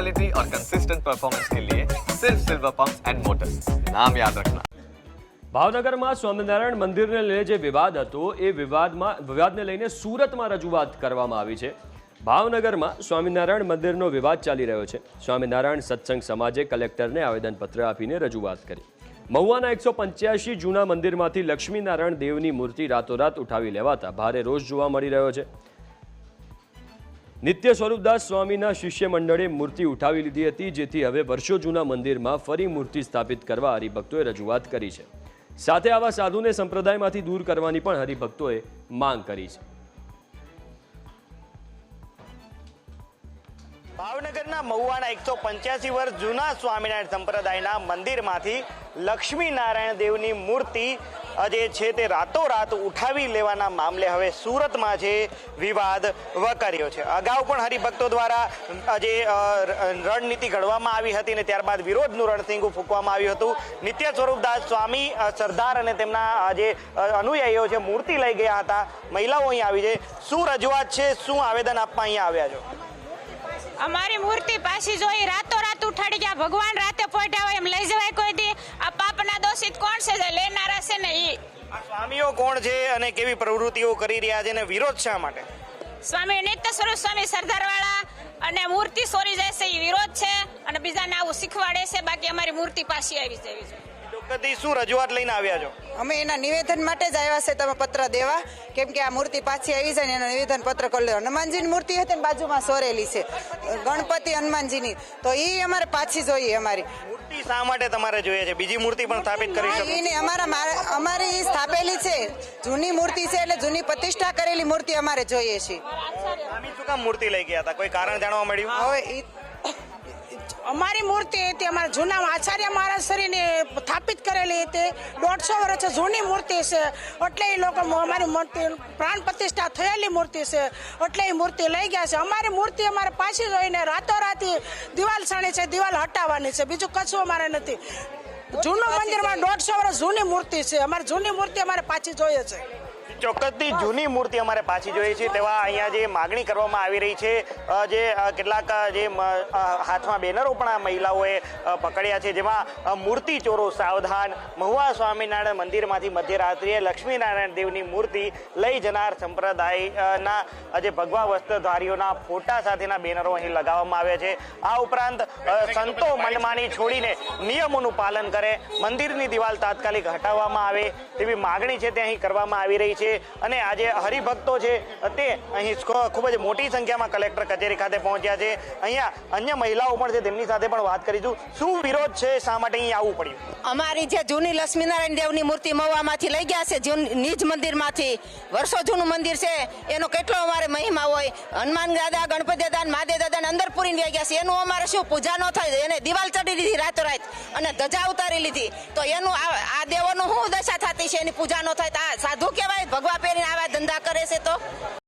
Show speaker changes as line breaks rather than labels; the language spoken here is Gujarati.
क्वालिटी और कंसिस्टेंट परफॉर्मेंस के लिए सिर्फ सिल्वर पंप्स एंड मोटर्स, नाम याद रखना।
ભાવનગરમાં સ્વામિનારાયણ મંદિરને લઈને જે વિવાદ હતો એ વિવાદને લઈને સુરતમાં રજૂઆત કરવામાં આવી છે। ભાવનગરમાં સ્વામિનારાયણ મંદિરનો વિવાદ ચાલી રહ્યો છે। સ્વામિનારાયણ સત્સંગ સમાજે કલેક્ટરને આવેદનપત્ર આપીને રજૂઆત કરી। મહુવાના 185 જૂના મંદિરમાંથી લક્ષ્મીનારાયણ દેવની મૂર્તિ રાતોરાત ઉઠાવી લેવાતા ભારે રોષ જોવા મળી રહ્યો છે। નિત્ય સ્વરૂપદાસ સ્વામીના શિષ્ય મંડળે મૂર્તિ ઉઠાવી લીધી હતી, જેથી હવે વર્ષો જૂના મંદિરમાં ફરી મૂર્તિ સ્થાપિત કરવા હરિભક્તોએ રજૂઆત કરી છે। સાથે આવા સાધુને સંપ્રદાયમાંથી દૂર કરવાની પણ હરિભક્તોએ માંગ કરી છે।
ભાવનગરના મહુવાના 185 વર્ષ જૂના સ્વામિનારાયણ સંપ્રદાયના મંદિરમાંથી લક્ષ્મીનારાયણ દેવની મૂર્તિ જે છે તે રાતોરાત ઉઠાવી લેવાના મામલે હવે સુરતમાં જે વિવાદ વકર્યો છે। અગાઉ પણ હરિભક્તો દ્વારા જે રણનીતિ ઘડવામાં આવી હતી અને ત્યારબાદ વિરોધનું રણસિંગું ફૂંકવામાં આવ્યું હતું। નિત્ય સ્વરૂપદાસ સ્વામી સરદાર અને તેમના જે અનુયાયીઓ છે મૂર્તિ લઈ ગયા હતા। મહિલાઓ અહીં આવી છે, શું રજૂઆત છે, શું આવેદન આપવા અહીંયા આવ્યા છો?
અમારી મૂર્તિ પાછી જોઈ રાતોરાત ઉઠાડી ગયા। ભગવાન રાતે પોઢ્યા હોય એમ લઈ જવાય કોઈ દી? આ પાપના દોષિત કોણ છે? લેનારા છે ને ઈ
સ્વામીઓ કોણ છે અને કેવી પ્રવૃત્તિઓ કરી રહ્યા છે અને વિરોધ શા માટે?
સ્વામી નિત્ય સ્વરૂપ સ્વામી સરદાર વાળા અને મૂર્તિ ચોરી જાય છે એ વિરોધ છે અને બીજાને આવું શીખવાડે છે। બાકી અમારી મૂર્તિ પાછી આવી જવી છે।
ચોક્કસથી શું રજૂઆત લઈને આવ્યા છો?
અમે એના નિવેદન માટે જ આવ્યા છે, તમે પત્ર દેવા, કેમ કે આ મૂર્તિ પાછી આવી જાય ને એના નિવેદન પત્ર કરી લે। હનુમાનજીની મૂર્તિ હતી ને બાજુમાં સોરેલી છે ગણપતિ હનુમાનજીની, તો એ અમારે પાછી જોઈએ। અમારી
મૂર્તિ શા માટે તમારે જોઈએ છે? બીજી મૂર્તિ પણ સ્થાપિત કરી શકો?
એને અમારી સ્થાપેલી છે, જૂની મૂર્તિ છે, એટલે જૂની પ્રતિષ્ઠા કરેલી મૂર્તિ અમારે જોઈએ છે।
સ્વામી શું કામ મૂર્તિ લઈ ગયા હતા? કોઈ કારણ જાણવા મળ્યું?
હવે
અમારી મૂર્તિ હતી અમારા જૂના આચાર્ય મહારાજ શ્રીને સ્થાપિત કરેલી હતી, 150 વર્ષ જૂની મૂર્તિ છે, એટલે એ લોકો અમારી મૂર્તિ પ્રાણ પ્રતિષ્ઠા થયેલી મૂર્તિ છે, એટલે એ મૂર્તિ લઈ ગયા છે। અમારી મૂર્તિ અમારે પાછી જોઈને રાતોરાત દિવાલ સણી છે, દિવાલ હટાવવાની છે, બીજું કશું અમારે નથી। જૂનું મંદિરમાં 150 વર્ષ જૂની મૂર્તિ છે, અમારી જૂની મૂર્તિ અમારે પાછી જોઈએ છે।
ચોક્કસથી જૂની મૂર્તિ અમારે પાછી જોઈએ છે તેવા અહીંયા જે માગણી કરવામાં આવી રહી છે। જે કેટલાક જે હાથમાં બેનરો પણ આ મહિલાઓએ પકડ્યા છે, જેમાં મૂર્તિ ચોરો સાવધાન, મહુવા સ્વામિનારાયણ મંદિરમાંથી મધ્યરાત્રિએ લક્ષ્મીનારાયણ દેવની મૂર્તિ લઈ જનાર સંપ્રદાયના જે ભગવા વસ્ત્રધારીઓના ફોટા સાથેના બેનરો અહીં લગાવવામાં આવ્યા છે। આ ઉપરાંત સંતો મનમાની છોડીને નિયમોનું પાલન કરે, મંદિરની દિવાલ તાત્કાલિક હટાવવામાં આવે તેવી માગણી છે તે અહીં કરવામાં આવી રહી છે। અને આજે હરિભક્તો છે તે અહીં ખૂબ જ મોટી સંખ્યામાં કલેક્ટર કચેરી ખાતે પહોંચ્યા છે। અહીંયા અન્ય મહિલાઓ પણ છે, તેમની સાથે પણ વાત કરીશું। શું વિરોધ છે, શા માટે અહીં આવવું પડ્યું?
અમારી જે જૂની લક્ષ્મીનારાયણ દેવની મૂર્તિ મહુવામાંથી લઈ ગયા છે, નિજ મંદિરમાંથી, વર્ષો જૂનું મંદિર છે, એનો કેટલો અમારે મહિમા હોય। હનુમાન દાદા, ગણપતિ દાદા, મહાદેવ દાદાને અંદર પૂરીને લઈ ગયા છે, એનું અમારે શું પૂજા ન થાય? એને દિવાલ ચડી લીધી રાતોરાત અને ધજા ઉતારી લીધી, તો એનું આ દેવોનું શું દશા થતી છે? એની પૂજા ન થાય તો આ સાધુ કહેવાય? ભગવા પહેરીને આવા ધંધા કરે છે તો